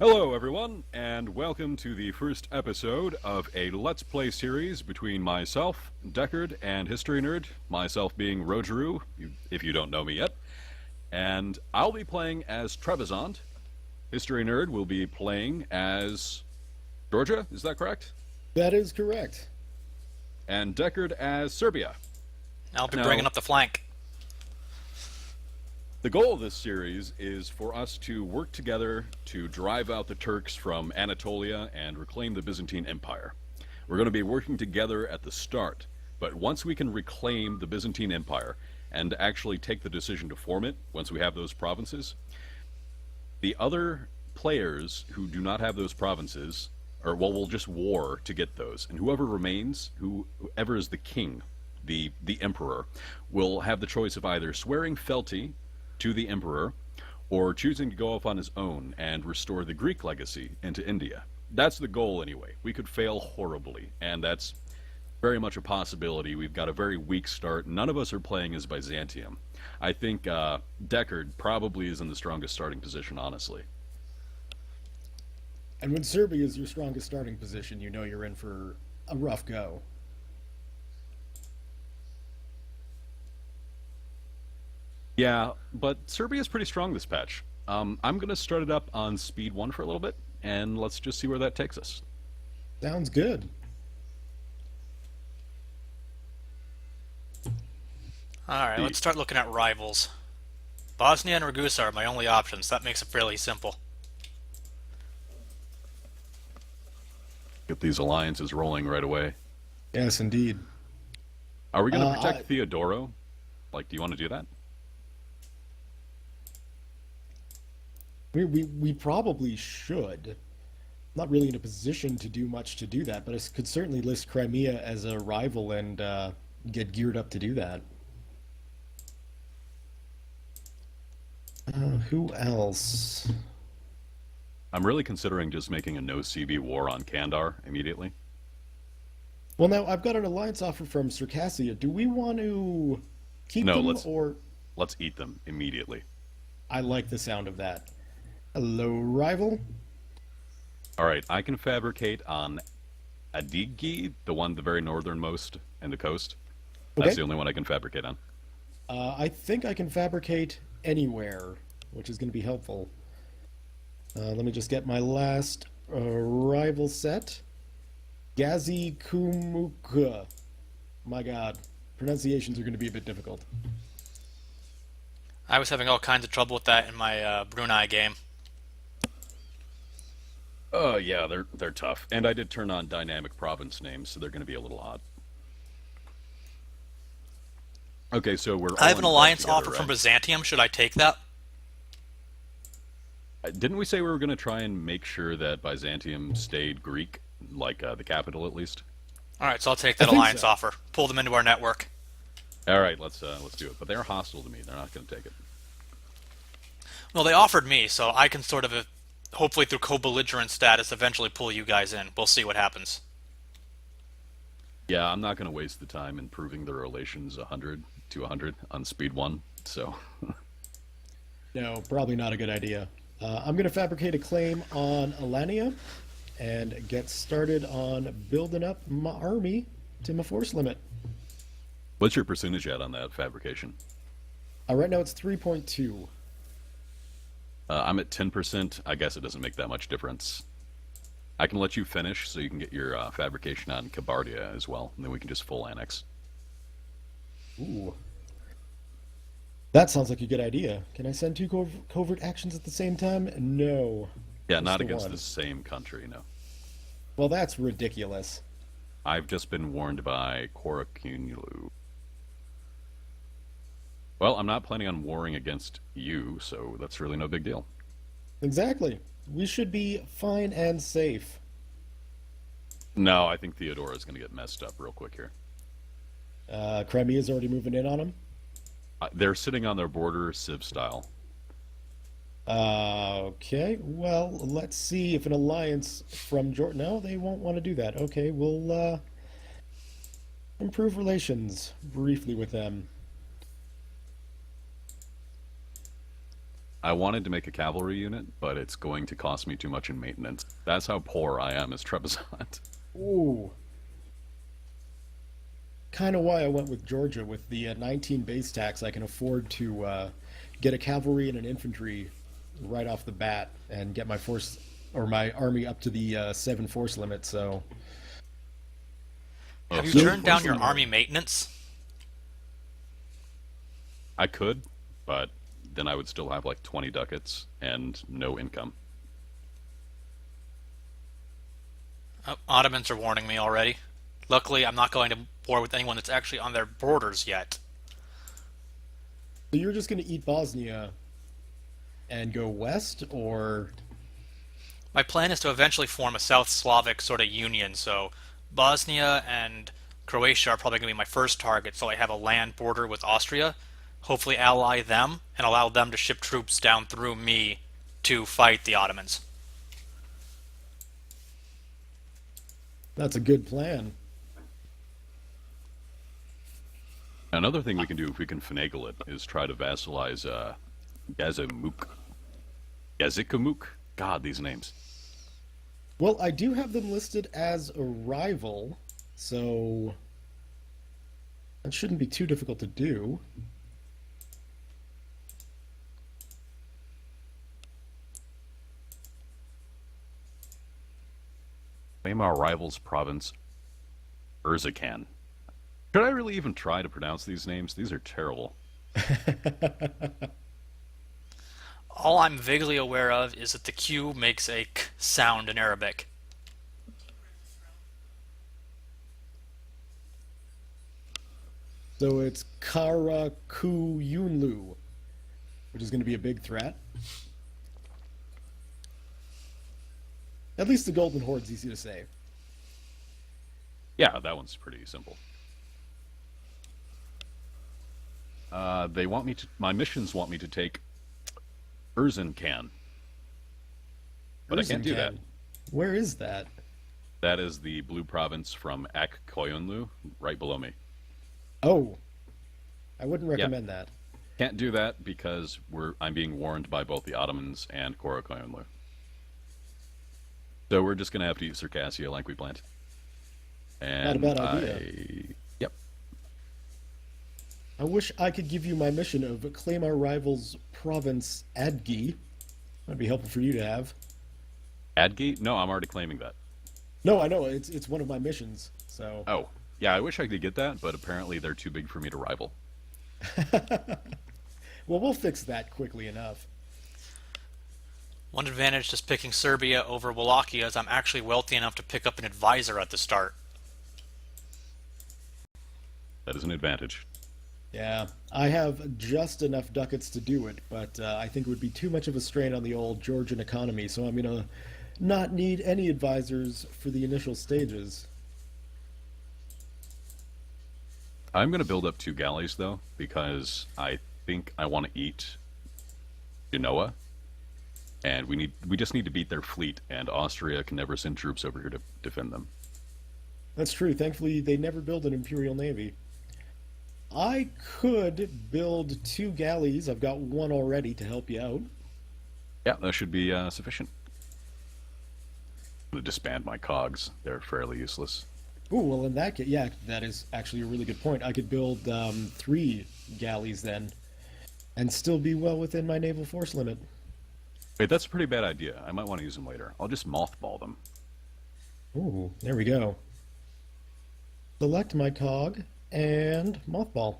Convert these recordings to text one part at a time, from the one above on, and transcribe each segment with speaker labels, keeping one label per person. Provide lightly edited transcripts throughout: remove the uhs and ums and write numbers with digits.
Speaker 1: Hello, everyone, and welcome to the first episode of a Let's Play series between myself, Deckard, and History Nerd, myself being Rogeru, if you don't know me yet. And I'll be playing as Trebizond. History Nerd will be playing as Georgia, is that correct?
Speaker 2: That is correct.
Speaker 1: And Deckard as Serbia.
Speaker 3: I'll be
Speaker 1: Now,
Speaker 3: bringing up the flank.
Speaker 1: The goal of this series is for us to work together to drive out the Turks from Anatolia and reclaim the Byzantine Empire. We're going to be working together at the start, but once we can reclaim the Byzantine Empire and actually take the decision to form it, once we have those provinces, the other players who do not have those provinces, we'll just war to get those, and whoever remains, whoever is the king, the emperor, will have the choice of either swearing fealty to the emperor, or choosing to go off on his own and restore the Greek legacy into India. That's the goal anyway. We could fail horribly, and that's very much a possibility. We've got a very weak start. None of us are playing as Byzantium. I think Deckard probably is in the strongest starting position, honestly.
Speaker 2: And when Serbia is your strongest starting position, you know you're in for a rough go.
Speaker 1: Yeah, but Serbia's pretty strong this patch. I'm going to start it up on speed 1 for a little bit, and let's just see where that takes us.
Speaker 2: Sounds good.
Speaker 3: Alright, let's start looking at rivals. Bosnia and Ragusa are my only options. That makes it fairly simple.
Speaker 1: Get these alliances rolling right away.
Speaker 2: Yes, indeed.
Speaker 1: Are we going to protect Theodoro? Like, do you want to do that?
Speaker 2: We probably should. Not really in a position to do much to do that, but I could certainly list Crimea as a rival and get geared up to do that. Who else?
Speaker 1: I'm really considering just making a no CB war on Kandar immediately.
Speaker 2: Well, now I've got an alliance offer from Circassia. Do we want to keep them or...
Speaker 1: Let's eat them immediately.
Speaker 2: I like the sound of that. Hello, rival.
Speaker 1: Alright, I can fabricate on Adigi, the very northernmost in the coast. That's the only one I can fabricate on.
Speaker 2: I think I can fabricate anywhere, which is going to be helpful. Let me just get my last rival set. Gazi Kumukha. My god, pronunciations are going to be a bit difficult.
Speaker 3: I was having all kinds of trouble with that in my Brunei game.
Speaker 1: Oh yeah, they're tough. And I did turn on dynamic province names, so they're going to be a little odd. Okay, so we're all
Speaker 3: I have an alliance
Speaker 1: together,
Speaker 3: offer
Speaker 1: right?
Speaker 3: from Byzantium. Should I take that?
Speaker 1: Didn't we say we were going to try and make sure that Byzantium stayed Greek, like the capital at least?
Speaker 3: Alright, so I'll take that
Speaker 2: I think
Speaker 3: alliance
Speaker 2: so.
Speaker 3: offer. Pull them into our network.
Speaker 1: All right, let's do it. But they're hostile to me. They're not going to take it.
Speaker 3: Well, they offered me, so I can sort of, hopefully through co-belligerent status, eventually pull you guys in. We'll see what happens.
Speaker 1: Yeah, I'm not going to waste the time improving the relations 100 to 100 on speed 1. So,
Speaker 2: No, probably not a good idea. I'm going to fabricate a claim on Alania and get started on building up my army to my force limit.
Speaker 1: what's your percentage at on that fabrication?
Speaker 2: Right now it's 3.2.
Speaker 1: I'm at 10%. I guess it doesn't make that much difference. I can let you finish so you can get your fabrication on Kabardia as well, and then we can just full annex.
Speaker 2: Ooh. That sounds like a good idea. Can I send two covert actions at the same time? No.
Speaker 1: Yeah, not
Speaker 2: the
Speaker 1: against
Speaker 2: one.
Speaker 1: the same country, no.
Speaker 2: Well, that's ridiculous.
Speaker 1: I've just been warned by Korakunlu. Well, I'm not planning on warring against you, so that's really no big deal.
Speaker 2: Exactly. We should be fine and safe.
Speaker 1: No, I think Theodora is going to get messed up real quick here.
Speaker 2: Crimea's already moving in on him.
Speaker 1: They're sitting on their border Civ style.
Speaker 2: Okay, well, let's see if an alliance from Jordan... No, they won't want to do that. Okay, we'll improve relations briefly with them.
Speaker 1: I wanted to make a cavalry unit, but it's going to cost me too much in maintenance. That's how poor I am as Trebizond.
Speaker 2: Ooh, kind of why I went with Georgia. With the 19 base tax, I can afford to get a cavalry and an infantry right off the bat and get my force or my army up to the 7 force limit. So,
Speaker 1: Well,
Speaker 3: Have you
Speaker 1: so
Speaker 3: turned down your
Speaker 2: fortunately-
Speaker 3: army maintenance?
Speaker 1: I could, but then I would still have like 20 ducats and no income.
Speaker 3: Oh, Ottomans are warning me already. Luckily, I'm not going to war with anyone that's actually on their borders yet.
Speaker 2: so you're just going to eat Bosnia and go west, or
Speaker 3: My plan is to eventually form a South Slavic sort of union, so Bosnia and Croatia are probably going to be my first target, so I have a land border with Austria. Hopefully ally them and allow them to ship troops down through me to fight the Ottomans.
Speaker 2: that's a good plan.
Speaker 1: Another thing we can do if we can finagle it is try to vassalize Gazimuk. Gazikamuk? God, these names.
Speaker 2: Well, I do have them listed as a rival, so that shouldn't be too difficult to do.
Speaker 1: Claim our rival's province, Urzikan. Should I really even try to pronounce these names? These are terrible.
Speaker 3: All I'm vaguely aware of is that the Q makes a k sound in Arabic.
Speaker 2: So it's Karakuyunlu, which is going to be a big threat. At least the Golden Horde's easy to say.
Speaker 1: Yeah, that one's pretty simple. They want me to. My missions want me to take Urzinkan, but I can't do that.
Speaker 2: Erzincan. Where is that?
Speaker 1: That is the blue province from Ak Koyunlu, right below me.
Speaker 2: Oh, I wouldn't recommend that.
Speaker 1: Can't do that because I'm being warned by both the Ottomans and Korokoyunlu. So we're just gonna have to use Circassia like we planned. And
Speaker 2: Not a bad idea.
Speaker 1: Yep.
Speaker 2: I wish I could give you my mission of claim our rival's province, Adgi. That'd be helpful for you to have.
Speaker 1: Adgate? No, I'm already claiming that.
Speaker 2: No, I know it's one of my missions. So
Speaker 1: Oh, yeah, I wish I could get that, but apparently they're too big for me to rival.
Speaker 2: well, we'll fix that quickly enough.
Speaker 3: One advantage to picking Serbia over Wallachia is I'm actually wealthy enough to pick up an advisor at the start.
Speaker 1: That is an advantage.
Speaker 2: Yeah, I have just enough ducats to do it, but I think it would be too much of a strain on the old Georgian economy, so I'm going to not need any advisors for the initial stages.
Speaker 1: I'm going to build up 2 galleys, though, because I think I want to eat Genoa, and we just need to beat their fleet, and Austria can never send troops over here to defend them.
Speaker 2: That's true. Thankfully, they never build an imperial navy. I could build 2 galleys. I've got one already to help you out.
Speaker 1: Yeah, that should be sufficient. I'm going to disband my cogs. They're fairly useless.
Speaker 2: Ooh, well, in that case, yeah, that is actually a really good point. I could build 3 galleys then, and still be well within my naval force limit.
Speaker 1: Wait, that's a pretty bad idea. I might want to use them later. I'll just mothball them.
Speaker 2: Ooh, there we go. Select my cog and mothball.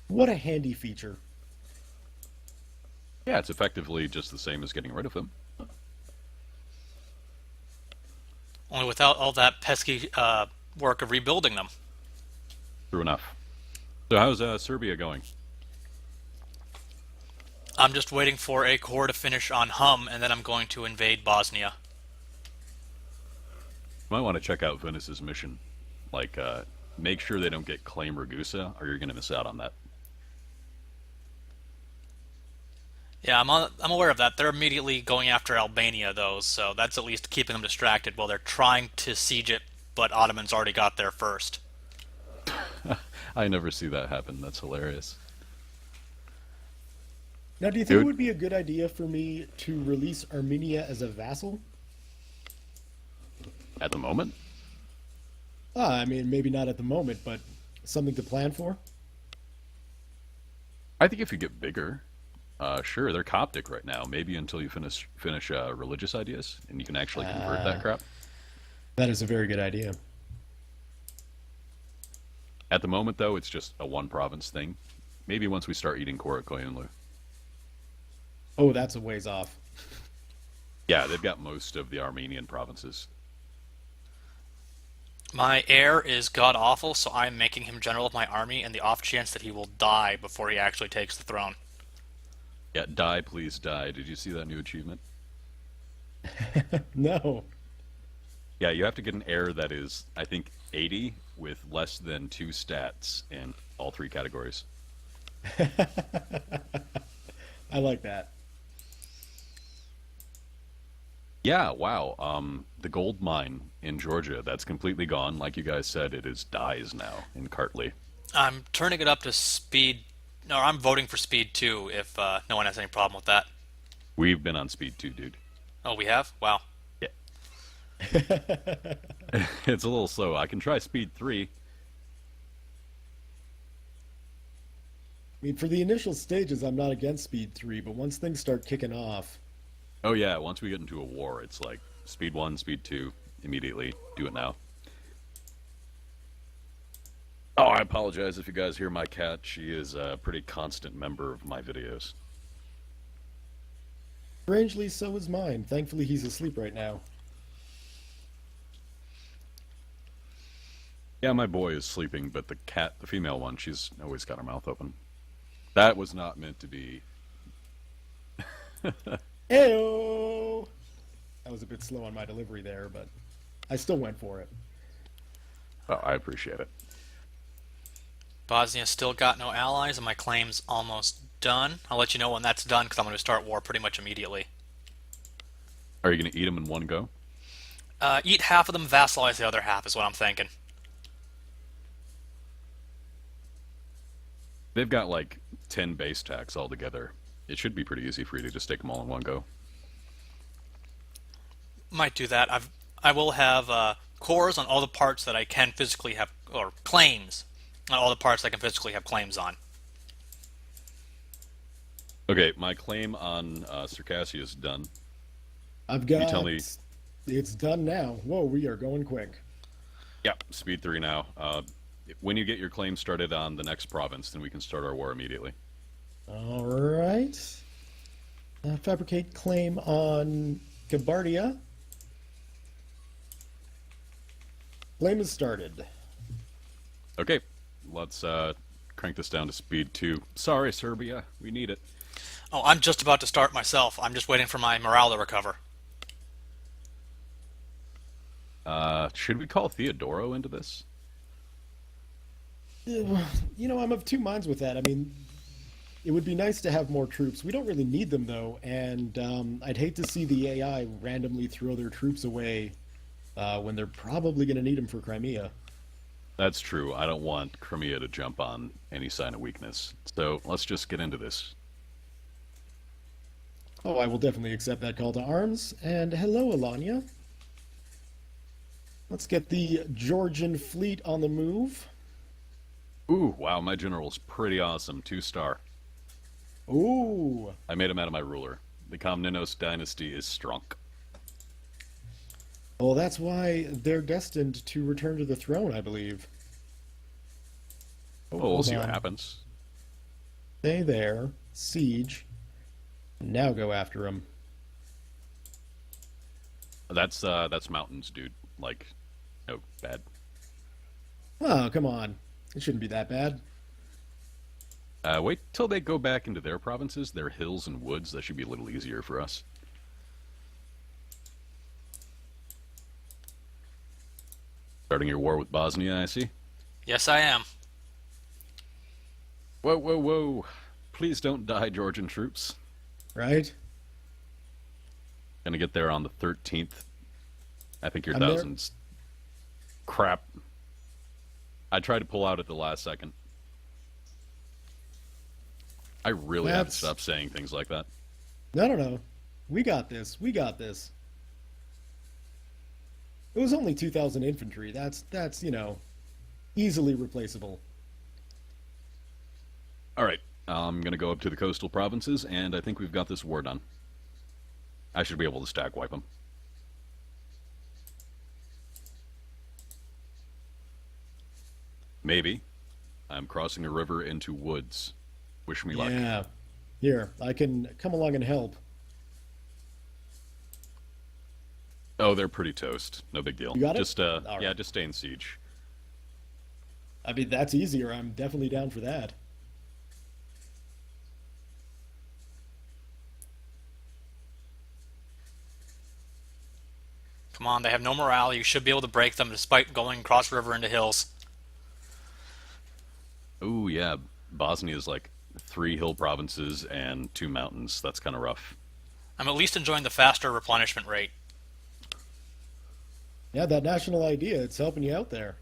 Speaker 2: What a handy feature.
Speaker 1: Yeah, it's effectively just the same as getting rid of them.
Speaker 3: Only without all that pesky work of rebuilding them.
Speaker 1: True enough. So how's Serbia going?
Speaker 3: I'm just waiting for a corps to finish on Hum, and then I'm going to invade Bosnia.
Speaker 1: You might want to check out Venice's mission. Like, make sure they don't get Claim Ragusa, or you're going to miss out on that.
Speaker 3: Yeah, I'm aware of that. They're immediately going after Albania, though, so that's at least keeping them distracted while they're trying to siege it, but Ottomans already got there first.
Speaker 1: I never see that happen. That's hilarious.
Speaker 2: Now, do you
Speaker 1: It
Speaker 2: think it
Speaker 1: would,
Speaker 2: would be a good idea for me to release Armenia as a vassal?
Speaker 1: at the moment.
Speaker 2: I mean, maybe not at the moment, but something to plan for?
Speaker 1: I think if you get bigger, sure, they're Coptic right now. Maybe until you finish religious ideas, and you can actually convert that
Speaker 2: Uh,
Speaker 1: crap.
Speaker 2: that is a very good idea.
Speaker 1: At the moment, though, it's just a one province thing. Maybe once we start eating Korakkoyunlu.
Speaker 2: Oh, that's a ways off.
Speaker 1: Yeah, they've got most of the Armenian provinces.
Speaker 3: My heir is god awful, so I'm making him general of my army in the off chance that he will die before he actually takes the throne.
Speaker 1: Yeah, die, please die. Did you see that new achievement?
Speaker 2: No.
Speaker 1: Yeah, you have to get an heir that is, I think, 80 with less than 2 stats in all 3 categories.
Speaker 2: I like that.
Speaker 1: Yeah, wow. The gold mine in Georgia, that's completely gone. Like you guys said, it is dies now in Kartli.
Speaker 3: I'm turning it up to speed. No, I'm voting for speed 2 if no one has any problem with that.
Speaker 1: We've been on speed 2, dude.
Speaker 3: Oh, we have? Wow.
Speaker 1: Yeah. It's a little slow. I can try speed 3.
Speaker 2: I mean, for the initial stages, I'm not against Speed 3, but once things start kicking off,
Speaker 1: Oh yeah, once we get into a war, it's like speed 1, speed 2, immediately do it now. Oh, I apologize if you guys hear my cat. She is a pretty constant member of my videos.
Speaker 2: strangely, so is mine. Thankfully, he's asleep right now.
Speaker 1: Yeah, my boy is sleeping, but the cat, the female one, she's always got her mouth open. That was not meant to be.
Speaker 2: Ayo! I was a bit slow on my delivery there, but I still went for it.
Speaker 1: Oh, I appreciate it.
Speaker 3: Bosnia still got no allies, and my claim's almost done. I'll let you know when that's done because I'm going to start war pretty much immediately.
Speaker 1: Are you going to eat them in one go?
Speaker 3: Eat half of them, vassalize the other half is what I'm thinking.
Speaker 1: They've got like 10 base attacks altogether. It should be pretty easy for you to just take them all in one go.
Speaker 3: Might do that. I will have cores on all the parts that I can physically have, or claims on all the parts I can physically have claims on.
Speaker 1: Okay, my claim on Circassia is done.
Speaker 2: I've
Speaker 1: You
Speaker 2: got.
Speaker 1: tell me.
Speaker 2: It's done now. Whoa, we are going quick.
Speaker 1: Yeah, speed 3 now. When you get your claim started on the next province, then we can start our war immediately.
Speaker 2: All right. Fabricate claim on Gabardia. Claim is started.
Speaker 1: Okay, let's crank this down to speed 2. Sorry, Serbia, we need it.
Speaker 3: Oh, I'm just about to start myself. I'm just waiting for my morale to recover.
Speaker 1: Should we call Theodoro into this?
Speaker 2: You know, I'm of two minds with that. I mean, it would be nice to have more troops. We don't really need them, though, and I'd hate to see the AI randomly throw their troops away when they're probably going to need them for Crimea.
Speaker 1: That's true. I don't want Crimea to jump on any sign of weakness. So let's just get into this.
Speaker 2: Oh, I will definitely accept that call to arms. And hello, Alanya. Let's get the Georgian fleet on the move.
Speaker 1: Ooh, wow, my general's pretty awesome. 2-star.
Speaker 2: Ooh.
Speaker 1: I made him out of my ruler. The Komnenos dynasty is strong.
Speaker 2: Well, that's why they're destined to return to the throne, I believe.
Speaker 1: Oh, we'll
Speaker 2: hold
Speaker 1: see what
Speaker 2: on.
Speaker 1: happens.
Speaker 2: Stay there. Siege. Now go after him.
Speaker 1: That's mountains, dude. Like, no, bad.
Speaker 2: Oh, come on. It shouldn't be that bad.
Speaker 1: Wait till they go back into their provinces, their hills and woods. That should be a little easier for us. Starting your war with Bosnia, I see.
Speaker 3: Yes, I am.
Speaker 1: Whoa, whoa, whoa. Please don't die, Georgian troops.
Speaker 2: Right?
Speaker 1: Gonna get there on the 13th. I think your
Speaker 2: I'm there.
Speaker 1: thousands. Crap. I tried to pull out at the last second. I really have to
Speaker 2: That's
Speaker 1: stop saying things like that.
Speaker 2: no, no, no. We got this. We got this. It was only 2,000 infantry. That's easily replaceable.
Speaker 1: All right, I'm going to go up to the coastal provinces, and I think we've got this war done. I should be able to stack wipe them. Maybe. I'm crossing a river into woods. Wish me luck.
Speaker 2: Yeah. Here, I can come along and help.
Speaker 1: Oh, they're pretty toast. No big deal.
Speaker 2: You got it?
Speaker 1: Just
Speaker 2: All
Speaker 1: yeah,
Speaker 2: right.
Speaker 1: just stay in siege.
Speaker 2: I mean, that's easier. I'm definitely down for that.
Speaker 3: Come on, they have no morale. You should be able to break them despite going across river into hills.
Speaker 1: Oh yeah, Bosnia is like 3 hill provinces and 2 mountains. That's kind of rough.
Speaker 3: I'm at least enjoying the faster replenishment rate.
Speaker 2: Yeah, that national idea, it's helping you out there.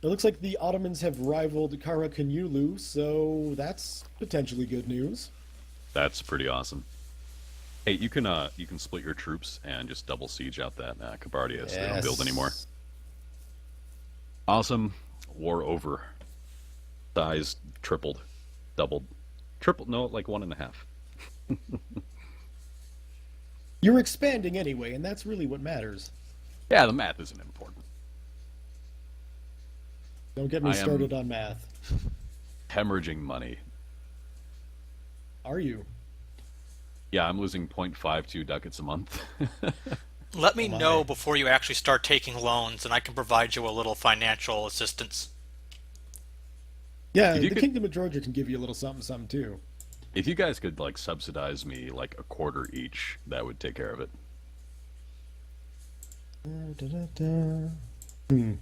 Speaker 2: It looks like the Ottomans have rivaled Karakunyulu, so that's potentially good news.
Speaker 1: That's pretty awesome. Hey, you can split your troops and just double siege out that Kabardia so they don't build anymore.
Speaker 2: Yes.
Speaker 1: Awesome. War over. Size tripled, doubled, tripled. No, like 1.5.
Speaker 2: You're expanding anyway, and that's really what matters.
Speaker 1: Yeah, the math isn't important.
Speaker 2: Don't get me
Speaker 1: I am
Speaker 2: started on math.
Speaker 1: hemorrhaging money.
Speaker 2: Are you?
Speaker 1: Yeah, I'm losing 0.52 ducats a month.
Speaker 3: Let
Speaker 2: Oh
Speaker 3: me know
Speaker 2: my.
Speaker 3: before you actually start taking loans, and I can provide you a little financial assistance.
Speaker 2: Yeah,
Speaker 1: If you
Speaker 2: the
Speaker 1: could,
Speaker 2: Kingdom of Georgia can give you a little something, something too.
Speaker 1: if you guys could like subsidize me like a quarter each, that would take care of it.
Speaker 2: Da-da-da. Hmm.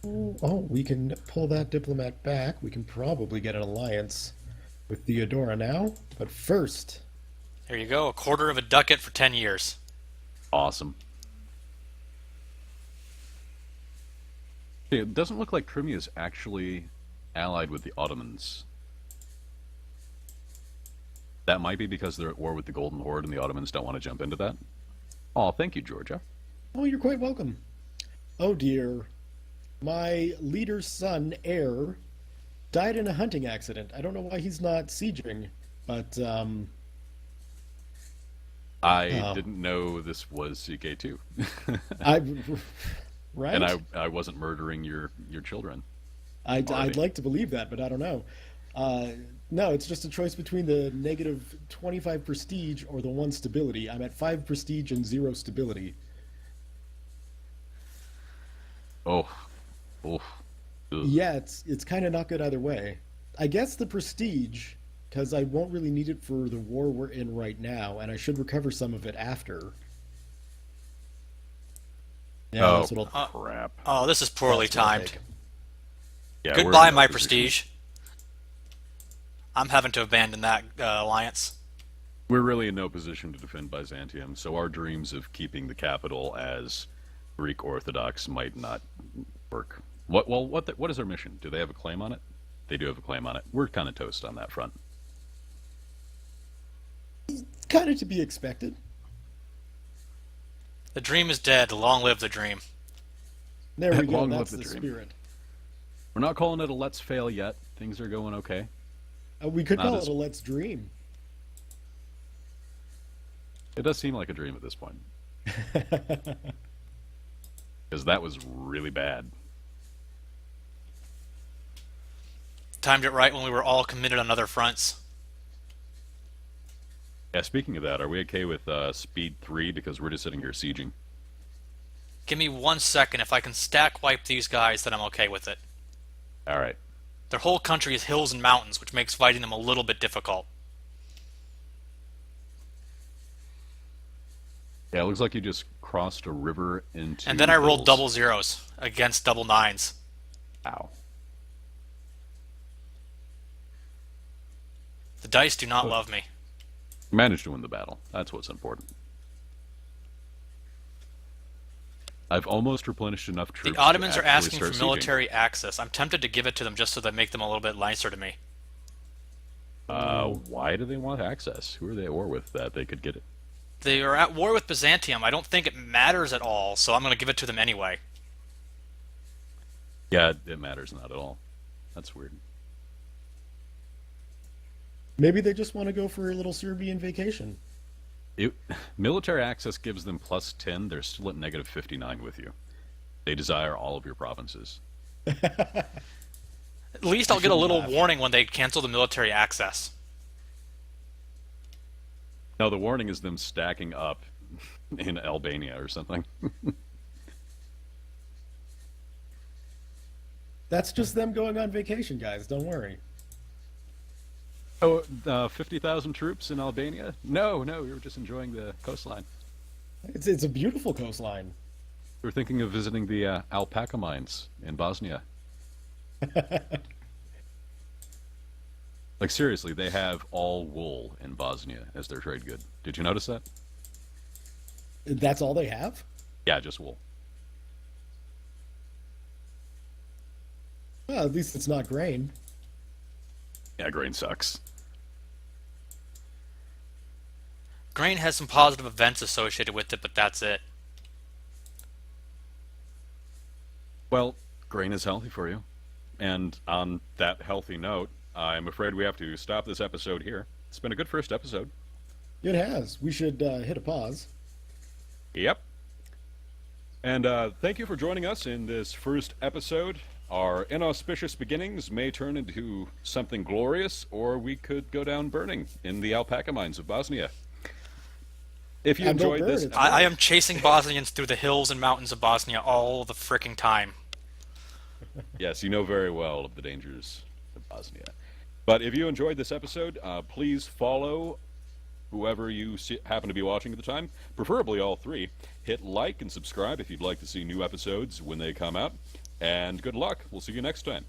Speaker 2: Oh, we can pull that diplomat back. We can probably get an alliance with Theodora now. But first,
Speaker 3: There you go, a quarter of a ducat for 10 years.
Speaker 1: Awesome. It doesn't look like Crimea is actually allied with the Ottomans. That might be because they're at war with the Golden Horde and the Ottomans don't want to jump into that. Oh, thank you, Georgia.
Speaker 2: oh, you're quite welcome. Oh dear. My leader's son, heir, died in a hunting accident. I don't know why he's not sieging, but
Speaker 1: I
Speaker 2: oh,
Speaker 1: didn't know this was CK2.
Speaker 2: I
Speaker 1: And
Speaker 2: right?
Speaker 1: I wasn't murdering your children
Speaker 2: I'd
Speaker 1: already.
Speaker 2: like to believe that, but I don't know. Uh, no, it's just a choice between the negative 25 prestige or the 1 stability. I'm at 5 prestige and 0 stability.
Speaker 1: Oh, oh, ugh.
Speaker 2: Yeah, it's kind of not good either way. I guess the prestige, because I won't really need it for the war we're in right now, and I should recover some of it after. Yeah,
Speaker 1: Oh,
Speaker 3: Uh,
Speaker 1: crap.
Speaker 3: oh, this is poorly
Speaker 2: that's what I'll
Speaker 3: timed.
Speaker 2: take.
Speaker 1: Yeah, we're in
Speaker 3: Goodbye,
Speaker 1: no
Speaker 3: my
Speaker 1: position.
Speaker 3: prestige. I'm having to abandon that alliance.
Speaker 1: We're really in no position to defend Byzantium, so our dreams of keeping the capital as Greek Orthodox might not work. What is our mission? Do they have a claim on it? They do have a claim on it. We're kind of toast on that front.
Speaker 2: Kind of to be expected.
Speaker 3: The dream is dead. Long live the dream.
Speaker 2: There we go.
Speaker 1: Long live
Speaker 2: That's
Speaker 1: the
Speaker 2: the
Speaker 1: dream.
Speaker 2: spirit.
Speaker 1: We're not calling it a let's fail yet. Things are going okay.
Speaker 2: We could
Speaker 1: Not
Speaker 2: call it
Speaker 1: as
Speaker 2: a let's dream.
Speaker 1: it does seem like a dream at this point because that was really bad.
Speaker 3: Timed it right when we were all committed on other fronts.
Speaker 1: Yeah. Speaking of that, are we okay with speed 3 because we're just sitting here sieging?
Speaker 3: Give me 1 second. If I can stack wipe these guys, then I'm okay with it.
Speaker 1: All right.
Speaker 3: Their whole country is hills and mountains, which makes fighting them a little bit difficult.
Speaker 1: Yeah. It looks like you just crossed a river
Speaker 3: And
Speaker 1: into
Speaker 3: then I rolled
Speaker 1: hills.
Speaker 3: double zeros against double nines.
Speaker 1: Ow.
Speaker 3: The dice do not
Speaker 1: Oh.
Speaker 3: love me.
Speaker 1: Managed to win the battle. That's what's important. I've almost replenished enough
Speaker 3: The
Speaker 1: troops to
Speaker 3: Ottomans are
Speaker 1: actually
Speaker 3: asking
Speaker 1: start
Speaker 3: for
Speaker 1: sieging.
Speaker 3: military access. I'm tempted to give it to them just so they make them a little bit nicer to me.
Speaker 1: Why do they want access? Who are they at war with that they could get it?
Speaker 3: They are at war with Byzantium. I don't think it matters at all, so I'm going to give it to them anyway.
Speaker 1: Yeah, it matters not at all. That's weird.
Speaker 2: Maybe they just want to go for a little Serbian vacation.
Speaker 1: It, military access gives them plus 10. They're still at negative 59 with you. They desire all of your provinces.
Speaker 3: At least I'll get a little warning when they cancel the military access.
Speaker 1: No, the warning is them stacking up in Albania or something.
Speaker 2: That's just them going on vacation, guys. Don't worry.
Speaker 1: Oh, 50,000 troops in Albania? No, we were just enjoying the coastline.
Speaker 2: It's a beautiful coastline.
Speaker 1: We were thinking of visiting the alpaca mines in Bosnia. Like, seriously, they have all wool in Bosnia as their trade good. Did you notice that?
Speaker 2: That's all they have?
Speaker 1: Yeah, just wool.
Speaker 2: Well, at least it's not grain.
Speaker 1: Yeah, grain sucks.
Speaker 3: Grain has some positive events associated with it, but that's it.
Speaker 1: Well, grain is healthy for you. And on that healthy note, I'm afraid we have to stop this episode here. It's been a good first episode.
Speaker 2: It has. We should hit a pause.
Speaker 1: Yep. And thank you for joining us in this first episode. Our inauspicious beginnings may turn into something glorious, or we could go down burning in the alpaca mines of Bosnia. If you
Speaker 2: And don't
Speaker 1: enjoyed
Speaker 2: burn,
Speaker 1: this,
Speaker 2: it's
Speaker 3: I am chasing Bosnians through the hills and mountains of Bosnia all the fricking time.
Speaker 1: yes, you know very well of the dangers of Bosnia. But if you enjoyed this episode, please follow whoever you happen to be watching at the time, preferably all three. Hit like and subscribe if you'd like to see new episodes when they come out. And good luck. We'll see you next time.